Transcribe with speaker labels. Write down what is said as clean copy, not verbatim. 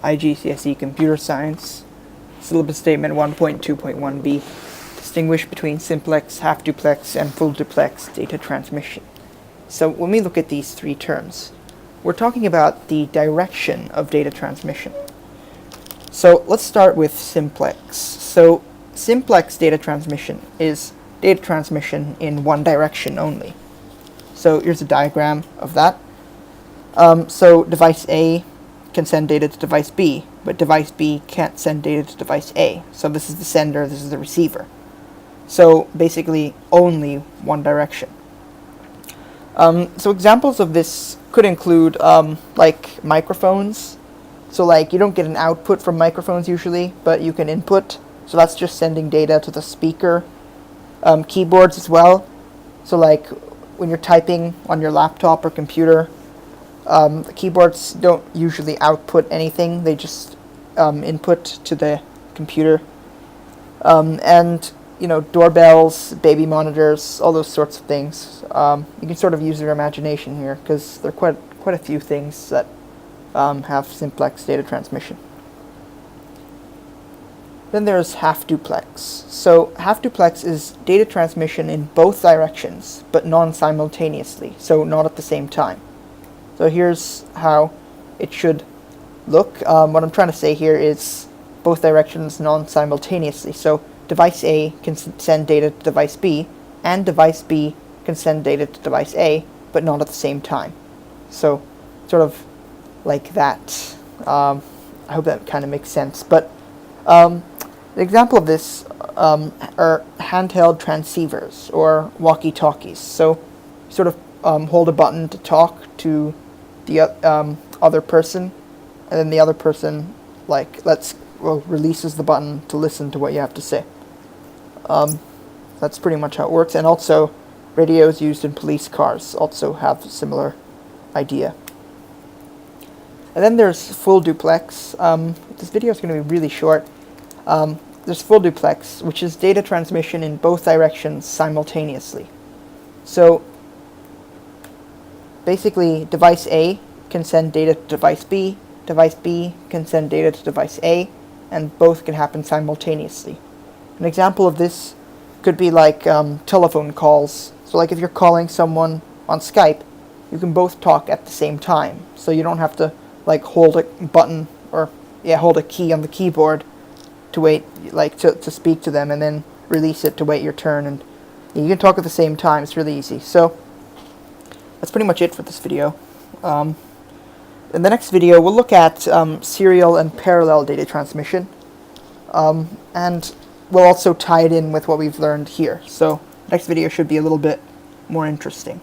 Speaker 1: IGCSE Computer Science, Syllabus Statement 1.2.1b, distinguish between simplex, half-duplex, and full-duplex data transmission. So when we look at these three terms, we're talking about the direction of data transmission. So let's start with simplex. So simplex data transmission is data transmission in one direction only. So here's a diagram of that. So device A can send data to device B, but device B can't send data to device A. So this is the sender, this is the receiver. So basically only one direction. So examples of this could include like microphones. So like you don't get an output from microphones usually, but you can input. So that's just sending data to the speaker. Keyboards as well. So like when you're typing on your laptop or computer, the keyboards don't usually output anything. They just input to the computer. And you know, doorbells, baby monitors, all those sorts of things. You can sort of use your imagination here because there are quite a few things that have simplex data transmission. Then there's half-duplex. So half-duplex is data transmission in both directions, but non-simultaneously, so not at the same time. So here's how it should look. What I'm trying to say here is both directions non-simultaneously. So device A can send data to device B, and device B can send data to device A, but not at the same time. So sort of like that. I hope that kind of makes sense. But an example of this are handheld transceivers or walkie-talkies. So you sort of hold a button to talk to the other person, and then the other person releases the button to listen to what you have to say. That's pretty much how it works. And also radios used in police cars also have a similar idea. And then there's full duplex. This video is going to be really short. There's full duplex, which is data transmission in both directions simultaneously. So basically device A can send data to device B can send data to device A, and both can happen simultaneously. An example of this could be like telephone calls. So like if you're calling someone on Skype, you can both talk at the same time. So you don't have to like hold a button or hold a key on the keyboard to wait, like to speak to them and then release it to wait your turn. And you can talk at the same time. It's really easy. So that's pretty much it for this video. In the next video, we'll look at serial and parallel data transmission. And we'll also tie it in with what we've learned here. So next video should be a little bit more interesting.